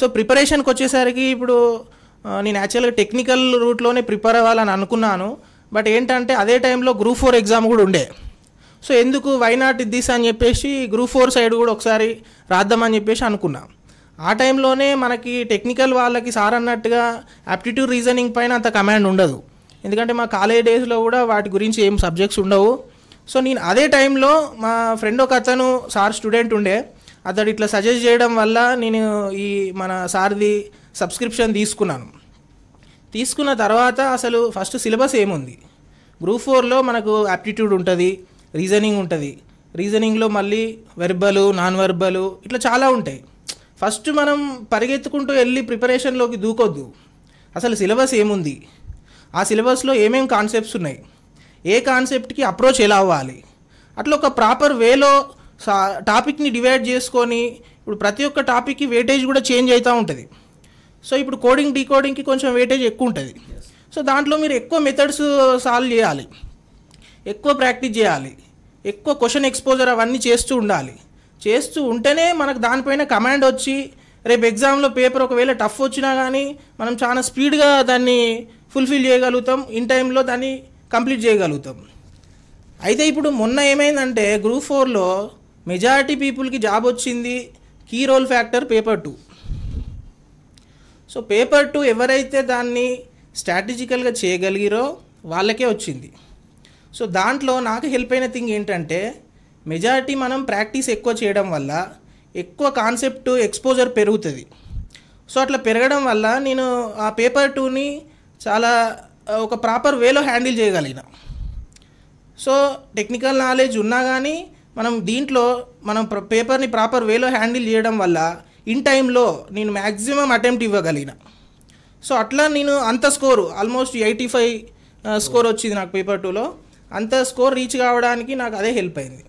So ప్రిపరేషన్కి వచ్చేసరికి ఇప్పుడు నేను యాక్చువల్గా టెక్నికల్ రూట్లోనే ప్రిపేర్ అవ్వాలని అనుకున్నాను. బట్ ఏంటంటే అదే టైంలో గ్రూప్ 4 ఎగ్జామ్ కూడా ఉండే. సో ఎందుకు వై నాట్ దిస్ అని చెప్పేసి గ్రూప్ 4 సైడ్ కూడా ఒకసారి రాద్దామని చెప్పేసి అనుకున్నా. ఆ టైంలోనే మనకి టెక్నికల్ వాళ్ళకి సార్ అన్నట్టుగా యాప్టిట్యూడ్ రీజనింగ్ పైన అంత కమాండ్ ఉండదు, ఎందుకంటే మా కాలేజ్ డేస్లో కూడా వాటి గురించి ఏం సబ్జెక్ట్స్ ఉండవు. సో నేను అదే టైంలో మా ఫ్రెండ్ ఒక అతను సార్ స్టూడెంట్ ఉండే, అతడు ఇట్లా సజెస్ట్ చేయడం వల్ల నేను ఈ మన సార్ది సబ్స్క్రిప్షన్ తీసుకున్నాను. తీసుకున్న తర్వాత అసలు ఫస్ట్ సిలబస్ ఏముంది, గ్రూప్ 4లో మనకు యాప్టిట్యూడ్ ఉంటుంది, రీజనింగ్ ఉంటుంది. రీజనింగ్లో మళ్ళీ వెర్బలు, నాన్ వెర్బలు ఇట్లా చాలా ఉంటాయి. ఫస్ట్ మనం పరిగెత్తుకుంటూ వెళ్ళి ప్రిపరేషన్లోకి దూకొద్దు. అసలు సిలబస్ ఏముంది, ఆ సిలబస్లో ఏమేం కాన్సెప్ట్స్ ఉన్నాయి, ఏ కాన్సెప్ట్కి అప్రోచ్ ఎలా అవ్వాలి, అట్లా ఒక ప్రాపర్ వేలో టాపిక్ని డివైడ్ చేసుకొని, ఇప్పుడు ప్రతి ఒక్క టాపిక్కి వెయిటేజ్ కూడా చేంజ్ అవుతూ ఉంటుంది. సో ఇప్పుడు కోడింగ్ డీకోడింగ్కి కొంచెం వెయిటేజ్ ఎక్కువ ఉంటుంది. సో దాంట్లో మీరు ఎక్కువ మెథడ్స్ సాల్వ్ చేయాలి, ఎక్కువ ప్రాక్టీస్ చేయాలి, ఎక్కువ క్వశ్చన్ ఎక్స్పోజర్ అవన్నీ చేస్తూ ఉండాలి. చేస్తూ ఉంటేనే మనకు దానిపైన కమాండ్ వచ్చి రేపు ఎగ్జామ్లో పేపర్ ఒకవేళ టఫ్ వచ్చినా కానీ మనం చాలా స్పీడ్గా దాన్ని ఫుల్ఫిల్ చేయగలుగుతాం, ఇన్ టైంలో దాన్ని కంప్లీట్ చేయగలుగుతాం. అయితే ఇప్పుడు మొన్న ఏమైందంటే గ్రూప్ 4లో మెజారిటీ పీపుల్కి జాబ్ వచ్చింది, key role factor paper 2. So paper 2 ఎవరైతే దాన్ని స్ట్రాటజికల్గా చేయగలిగిరో వాళ్ళకే వచ్చింది. సో దాంట్లో నాకు హెల్ప్ అయిన థింగ్ ఏంటంటే మెజారిటీ మనం ప్రాక్టీస్ ఎక్కువ చేయడం వల్ల ఎక్కువ కాన్సెప్ట్ ఎక్స్పోజర్ పెరుగుతుంది. సో అట్లా పెరగడం వల్ల నేను ఆ పేపర్ 2ని చాలా ఒక ప్రాపర్ వేలో హ్యాండిల్ చేయగలిగిన. సో టెక్నికల్ నాలెడ్జ్ ఉన్నా కానీ మనం దీంట్లో మనం పేపర్ని ప్రాపర్ వేలో హ్యాండిల్ చేయడం వల్ల ఇన్ టైంలో నేను మ్యాక్సిమం అటెంప్ట్ ఇవ్వగలిగిన. సో అట్లా నేను అంత స్కోరు ఆల్మోస్ట్ 85 స్కోర్ వచ్చింది నాకు పేపర్ 2లో. అంత స్కోర్ రీచ్ కావడానికి నాకు అదే హెల్ప్ అయింది.